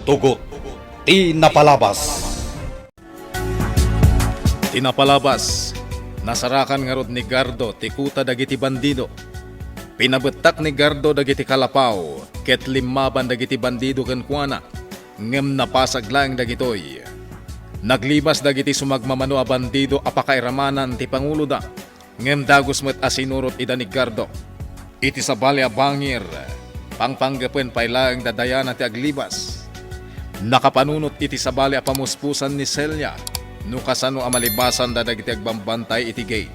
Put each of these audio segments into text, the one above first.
Tugot, ti napalabas. Tinapalabas, nasarakan nga rod ni Gardo ti kuta dagiti bandido. Pinabetak ni Gardo dagiti kalapaw, ket limaban dagiti bandido ken kuana, ngem napasag lang dagitoy. Naglibas dagiti sumagmamano a bandido apakairamanan ti pangulo da, ngem dagos met asinurot ida ni Gardo. Iti sabali a bangir, pangpanggapen pailang dadayana ti aglibas. Nakapanunot iti sabali a pamuspusan ni Celia, no kasano amalibasan dagiti agbambantay iti gate.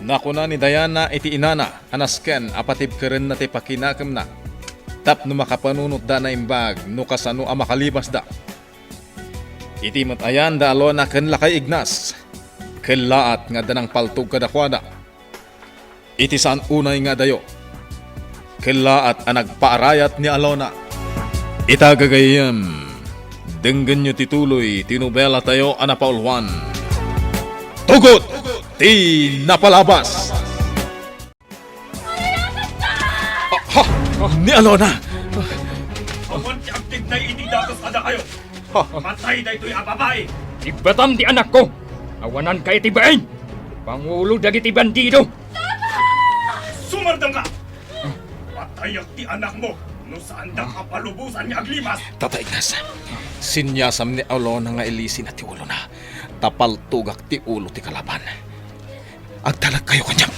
Nakuna ni Diana iti inana, anasken apatib keren na ti pakinakam na. Tap no makapanunot da na imbag, no kasano amakalibas da. Iti matayan da Alona ken lakay Ignas, ken laat nga danang paltog kadakwada. Iti saan unay nga dayo, ken laat ang nagpaarayat ni Alona. Itagagayam, denggan nyo tituloy, tinubela tayo anapaulwan. Tugot! Ti napalabas! Ha! Ni Alona! Awan ti agtig na itidakas kada kayo. Matay na ito'y ababae. Ibatam di anak ko! Awanan ka itibain! Pangulo dagiti bandido! Sumardang ka! Patayak ti anak mo no saan da kapalubusan ni Aglimas. Tata Ignas, sinyasam ni Alona nga ilisin at ti ulo na. Tapaltugak ti ulo ti kalaban. Agtalag kayo kanyang.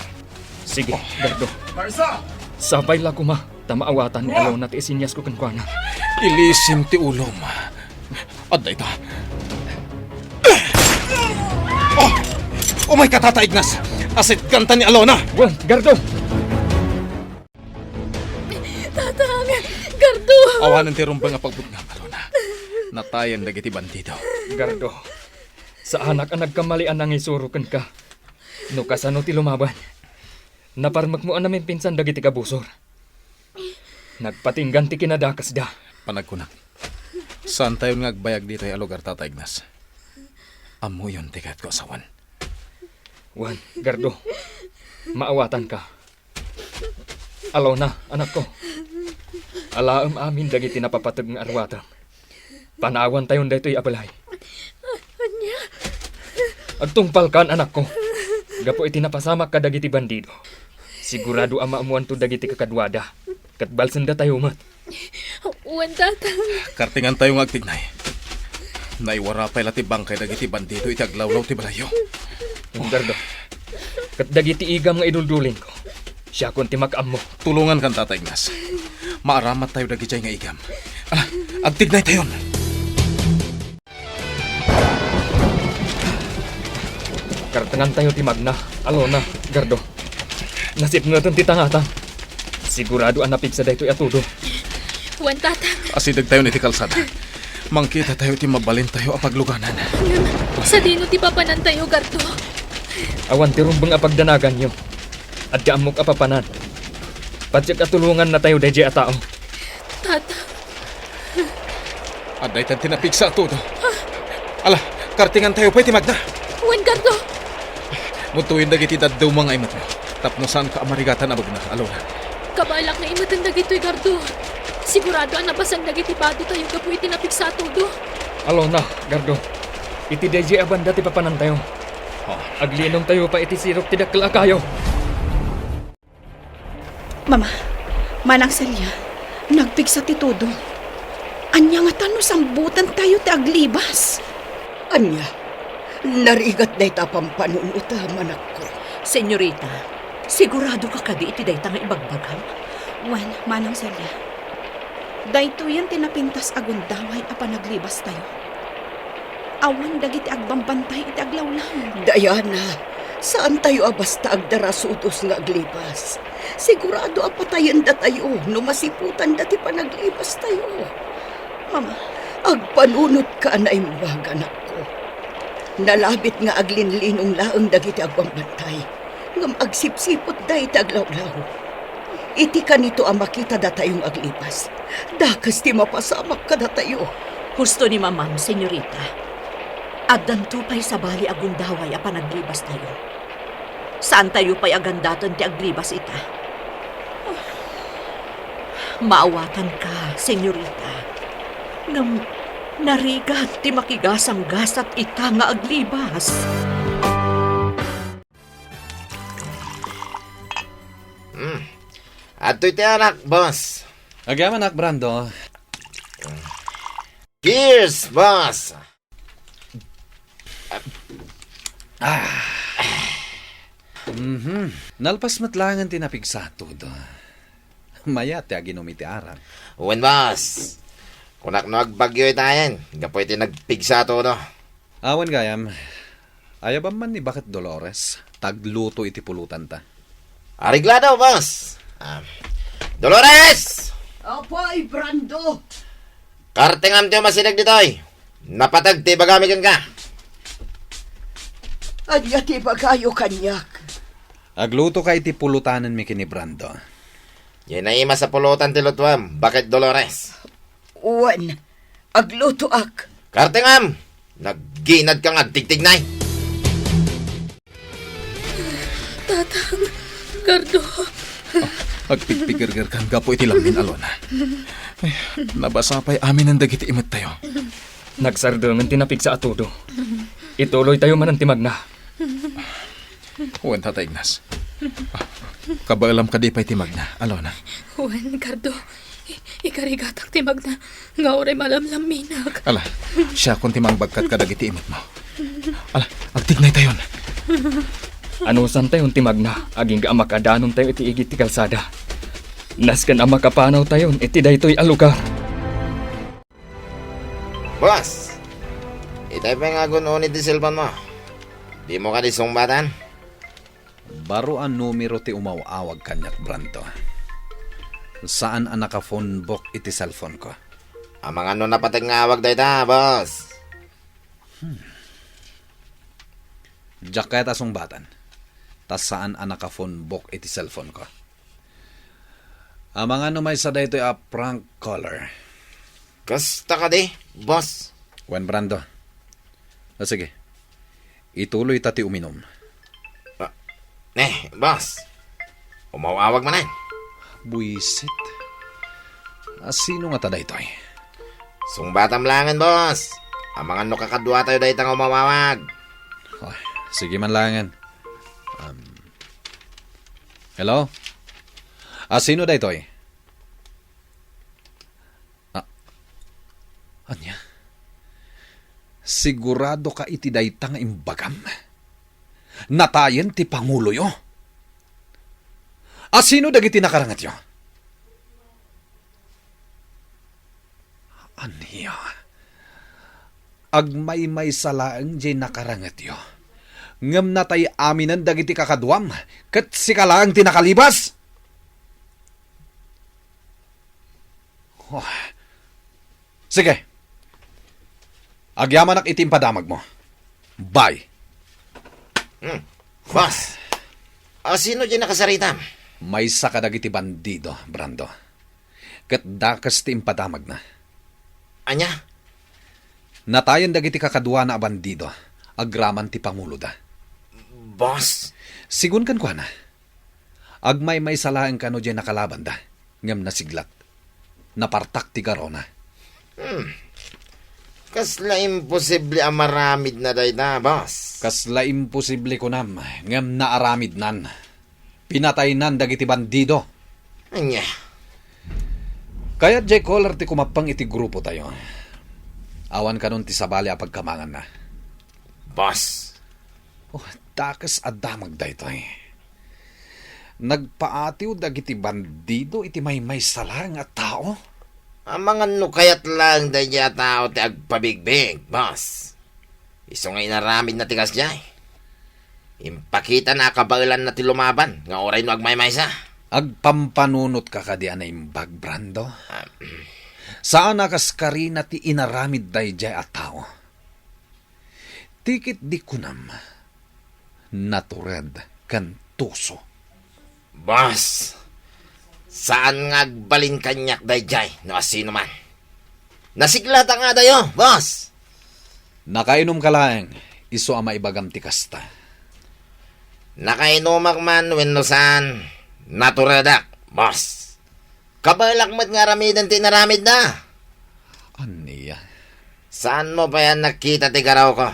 Sige, Gardo. Marsa! Sabay la kuma. Tamaawatan ni Alona ti isinyas ko kankwana. Ilisin ti ulo ma. Aday ta. Oh my God, Tata Ignas! Asit kanta ni Alona! Well, Gardo! Tatang, Gardo! Awanan ti rumbang nga pagbutngang Alona. Natayan dagiti bandido. Gardo, sa anak ang nagkamalian ang isurukan ka. No kasano ti lumaban. Naparmak mo ang namin pinsan dagiti kabusor. Nagpatinggan ti kinadakas da. Panagkunang. Saan tayo ngagbayag dito ay alugar, Tata Ignas? Amo yun, tikat ko asawan. Juan, Gardo, maawatan ka. Alaw na, anak ko. Alaam amin dagiti napapatag ng arwatan. Panawan tayon dito'y abalay. Anya? Agtungpal kan, anak ko. Gapo iti napasamak ka dagiti bandido. Sigurado amaamuan to dagiti kakadwada. Katbalsan da tayo mat. Uwan, tatang. Kartingan tayo ngagtignay. Naiwara pa ilati bangkay dagiti bandido iti aglawlaw ti balayo. Gardo, kat dagiti igam nga idulduling ko. Siya kun ti mag-am mo. Tulungan kan, Tata Ignas. Maaramat tayo dagiti nga igam. Agtignay tayon. Kartangan tayo ti Magna, Alona, Gardo. Nasip nga ti tangatan. Sigurado ang napigsa daytoy atudo. Uwan, tatang. Asidag tayo iti kalsada. Mangkita tayo ti mabalin tayo apagluganan. Sa dino ti papanan tayo, Gardo. Awan ti rumbang apagdanagan nyo. At di amok apapanan. Patsyak atulungan na tayo dayjay a tao. Tatang. Aday tan tinapigsa atudo. Ala, kartingan tayo pa iti Magna. Uwan, Gardo. Mutuin dagiti daddaw mga imat mo. Tapno saan ka amarigatan na Magna, Alona. Kabalak na imatan dagito'y, Gardo. Sigurado ang nabasan dagiti bado tayo kapo iti napigsa todo. Alona, Gardo. Iti dayjay a banda ti papanan tayo. Aglinong tayo pa iti sirok ti dakkel a kayo. Mama, manang Celia, nagpigsa ti todo. Anya nga tano sambutan tayo ti aglibas. Anya, narigat na itapang panunot, manak ko. Senyorita, sigurado ka kadi iti dayta nga ibagbagan? Wen, manang Celia. Dayto yan tinapintas agundaway a panaglibas tayo. Awan dagiti agbambantay iti aglawlaw. Diana, saan tayo basta agdarasutos nga aglibas? Sigurado apatayan da tayo, no masiputan dati panaglibas tayo. Mama, Agpanunot ka na imbag, anak ko. Nalabit nga aglinlinong laang dagiti agbambantay. Ngam agsipsipot da iti aglawlaw. Iti ka nito ang makita da tayong aglipas. Dakas ti mapasamak ka da tayo. Husto ni mamam, senyorita. Agdanto pa'y sabali agundaway a panaglibas tayo. Saan tayo pa'y agandaton ti aglibas ita? Maawatan ka, senyorita. Nam narigat ti makigasang gasat ita nga aglibas. Ato iti anak, boss. Agyaman anak, Brando. Cheers, boss. Nalpas matlangan tinapigsato do. Maya ti aginom iti arak. Uwan, boss. Kunak no agbagyo itayan. Gapoy iti nagpigsa to, no? Awan gayam. Ayaw ba man ni Bakit Dolores? Tagluto iti pulutan ta. Ariglado, boss. Dolores! Apay, Brando! Kartingam tiyo masinag ditoy. Napatag ti bagamigan ka. Anya ti bagayo kanyak. Agluto ka iti pulutanan mi kini Brando. Yan na ima sa pulutan ti Lutwam. Bakit Dolores? Uwan, agluto ak. Kartingam! Nagginad kang agtigtignay. Tatang, Gardo. Agpigpigirgir kang gapo iti lamin alon. Ay, nabasa pa'y amin ang dagiti imot tayo. Nagsardungan tinapig sa atudo. Ituloy tayo man ang timag na. Uwan, Tata Ignas. Kabaalam ka di pa'y timag na, alon. Juan, Gardo. Ikarigatak timag na. Nga oray malamlam minag. Ala, siya kung timang bagkat ka dagiti imot mo. Ala, agtignay tayon. Anusan tayo timag na. Aging makadanon tayo iti igit ti kalsada. Naskan ang makapanaw tayo iti daytoy a lugar. Boss! Itay pa nga gununit di cellphone mo. Di mo ka di sungbatan? Baro ang numero ti umawawag kanyak Brando. Saan ang naka-phone book iti cellphone ko? Ang mga no napatag nga awag dahi ta, boss. Diyak kaya tasong batan. Tas saan ang naka-phone book iti cellphone ko? Ang mga numay sa dayto a prank caller. Kasta ka di, boss. Juan Brando. Sige. Ituloy tati uminom. Boss. Umawawag man na. Buisit. Sino nga taday ito eh? Sungbatam langan, boss. Ang mga no kakadwa tayo dahi tang umawawag. Oh, sige man langan. Hello? Sino dahi ito eh? Anya? Sigurado ka iti dahi tang imbagam? Natayen ti Pangulo yo? Sino dagiti nakarangat yo? Aniya? Agmay-may salaang di nakarangat yo. Ngam natay aminan dagiti kakadwam, kat si kalaang tinakalibas. Oh. Sige. Agyaman ak itim padamag mo. Bye. Boss. Sino di nakasarita? May sakadagiti bandido, Brando. Kat dakas ti impadamag na. Anya? Natayan dagiti kakadwa na bandido. Agraman ti Pangulo da. Boss. Sigun kan kwa na. Agmay may salaang kano dyan nakalaban da. Ngam nasiglat. Napartak ti garona. Kasla imposible ang maramid na dahi na, boss. Kasla imposible ko nam. Ngam naaramid nan. Pinatay nan dagiti bandido. Anya? Kaya jay caller ti kumapang iti grupo tayo. Awan kanon ti sabali a pagkamangan na. Boss. Oh, takas adamag da ito eh. Nagpaatiw dagiti bandido iti may salang at tao. Ang mga nukayat lang dahi niya tao ti agpabigbig, boss. Iso nga inaramid na tigas niya eh. Impakita na kabailan na ti lumaban. Nga oray no agmay-may sa. Agpampanunot ka ka di na imbag, Brando. Saan nakaskari na ti inaramid dahi jay at tao? Tikit di kunam. Natured kan tuso. Boss. Saan nga agbalin kanyak dahi jay no asino man? Nasiglata nga dayo, boss. Nakainom ka lang. Iso ama ibagam ti kasta. Nakainumak man wennosan naturadak, boss. Kabalak mo't nga ramidan ti naramid na. Aniya? Saan mo ba yan nakita ti garaw ko?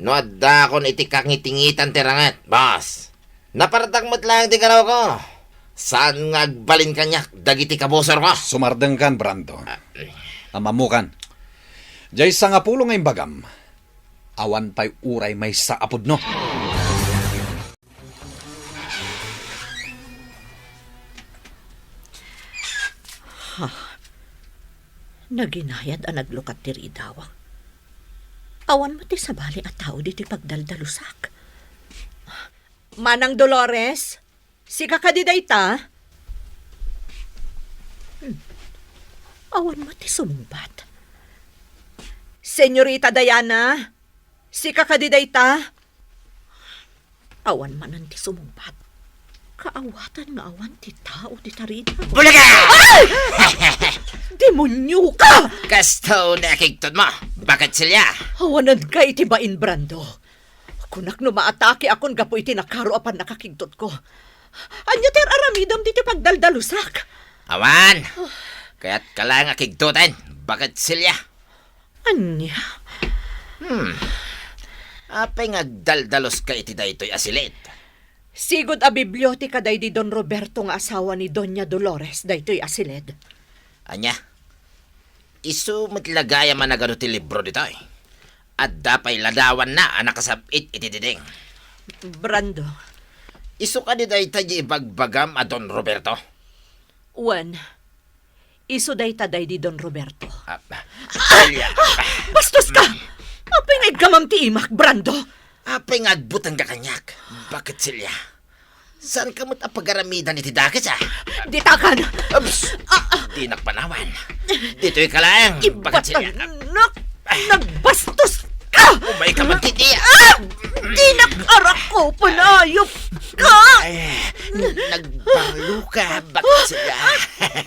No adda kon iti kangitingitan ti rangat, boss. Napartag mo't lang ti garaw ko. Saan nga agbalin kanyak dagiti kabusor ko? Sumardeng kan, Brando. Amamukan. Diyay sa nga pulo ngayong bagam, awan pa'y uray may sa apod no. Naginayad ang naglukat ti Ridawang. Awan mo ti sabali at tao di ti pagdaldalusak. Manang Dolores, sika ka di dayta? Awan mo ti sumumbat. Senyorita Diana, sika ka di dayta? Awan manan ti sumumbat. Kaawatan nga awan ti tao ti tarida. Bulaga! Demonyo ka! Kasto na kigtod mo. Bakit sila? Awanan ka iti bain, Brando. Kunak no maatake akon gapo iti nakaro apan nakakigtot ko. Anya ter aramidam diti pagdaldalusak. Awan! Kaya't ka lang akigtutan. Bakit sila? Anya? Apay nga daldalos ka iti daytoy asilit. Sigod a bibliotika day di Don Roberto nga asawa ni Doña Dolores daytoy asiled. Anya? Isu matlagaya man na gano ti libro dito eh. At dapay ladawan na ang nakasapit iti diding. Brando. Isu ka di day tayo ibagbagam a Don Roberto. Wan. Iso day taday di Don Roberto. Silya. Bastos ka! Apay nga igamam ti imak, Brando. Apay nga adbutan ka kanyak. Bakit silya? Saan ka mo't apagaramidan iti dakit ah? Ditakan! Ups! Di nakpanawan. Dito'y ka lang. Bakit silya? Ibatanak! Nagbastos ka! Umay ka man titi. Di nakarak ko, panayop ka! Ay, nagbalo ka. Bakit silya?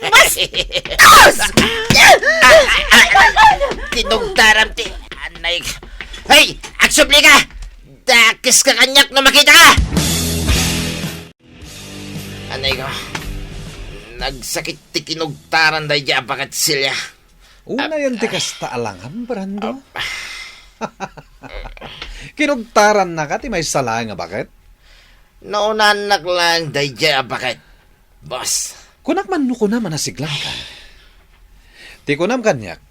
Bastos! Kinugtaram ti. Anay. Hey! Aksubli ka! Dakis ka kanyak na makita ka! Anay ko. Nagsakit ti kinugtaran dahi dya bakit silya. Una yan ti kasta alangan, Brando. Kinugtaran na ka, ti may sala nga bakit? Naunanak lang dahi dya bakit. Boss. Kunak man nuko naman nasiglang ka. Ti kunam kanyak,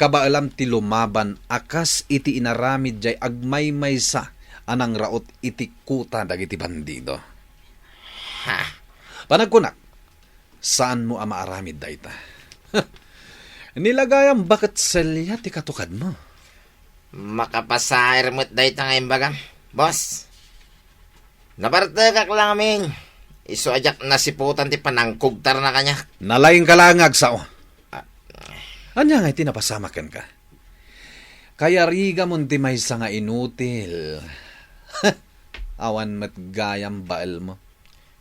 kabaalam ti lumaban akas iti inaramid jay agmay-maysa anang raot iti kuta dagiti bandido. Ha? Panagkunak, saan mo ama aramid dayta? Nilagayam bakit selya ti katukad mo? Makapasahir mo't dahi ta ngayon bagam. Boss. Nabartagak lang amin. Isu ajak nasiputan ti panangkugtar na kanya. Nalaing kalangag sao. Anya nga iti napasamakan ka. Kaya riga mon ti may nga inutil. Awan mat gayam bael mo.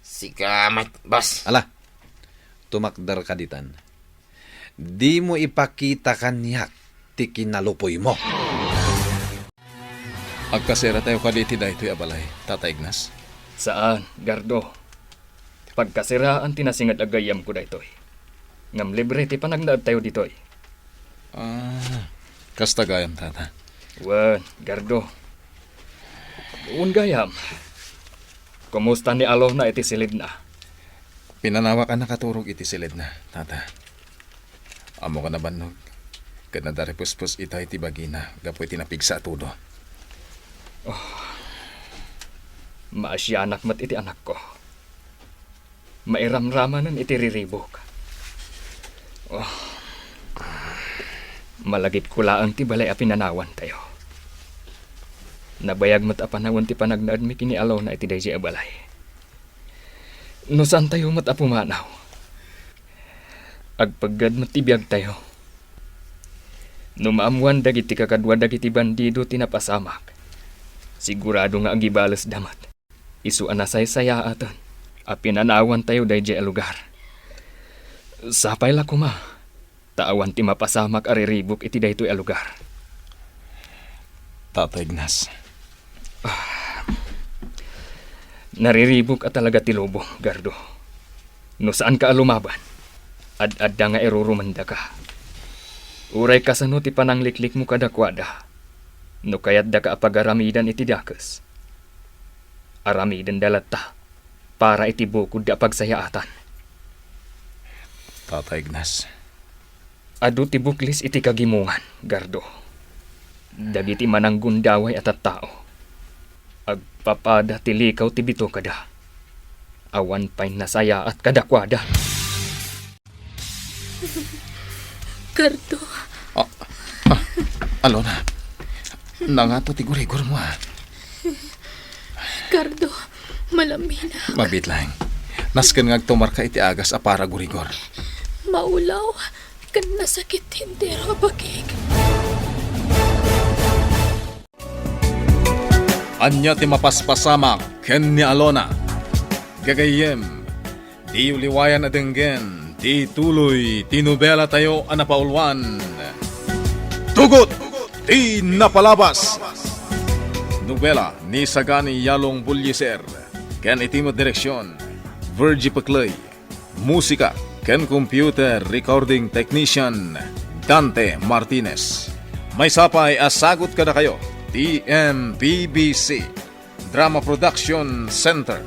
Sikamat, boss. Ala, tumakdar ka ditan. Di mo ipakita kanyak ti kinalupoy mo. Agkasera tayo kaditi da ito'y abalay, Tata Ignas. Saan, Gardo? Pagkasiraan tinasingad agayam ko daytoy. Ngam libre ti panagnaad tayo ditoy. Kasta gayam, Tata. Wan, Gardo. Un gayam. Kumusta ni Alo na iti silid na? Pinanawa ka nakaturog iti silid na, Tata. Amo ka na banog. Kad nadaripuspos itay ti bagina, gapoy tinapigsa atudo. Maasyanak mat iti anak ko. Mairamramanan iti riribok. Malagip ko laang ti balay a pinanawan tayo. Nabayag mat apanawon ti panagnaad mi kini Alaw na iti dayjay a balay. No saan tayo mat apumanaw? Agpaggad mat tibiyag tayo. No maamuan dagiti kakadwa dagiti bandido tinapasamak. Sigurado nga agibalas damat. Isu anasay saya atan. A pinanawan tayo dayjay a lugar. Sapay la kuma. Taawan ti mapasamak ariribok iti daytoy a lugar. Tata Ignas. Nariribok at talaga ti lobo, Gardo. No saan ka lumaban? Ad-adda nga irurumanda ka. Uray kasano ti panangliklik mo kadakwada. No kayat da ka apagaramidan iti dakes. Aramidan dalata para iti bukod da pagsayaatan. Tata Ignas, Adu ti buklis iti kagimungan, Gardo. Dagiti manang gundaway at tao. Agpapada ti likaw ti bito kada. Awan pa'y nasaya at kadakwada. Gardo, Alona, nangato ti gurigor mo Gardo, malamina. Mabit lang. Nasken nga agtumar ka iti agas a para gurigor. Maulaw, kan nasakit hindi rabakig. Anya ti mapaspasamak ken ni Alona. Gagayem, di uliwayan na denggen, di tuloy, tinubela tayo anapaulwan. Tugot, di napalabas. Nobela ni Sagani Yalong Bulyeser, ken itimo direksyon, Virgie Paclay. Musika, ken computer recording technician, Dante Martinez. May sapay asagot kada kayo, TMPBC, Drama Production Center,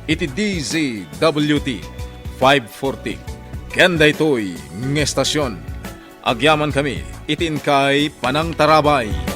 iti DZWT 540. Ken daytoy ng estasyon. Agyaman kami, itin kay Panang Tarabay.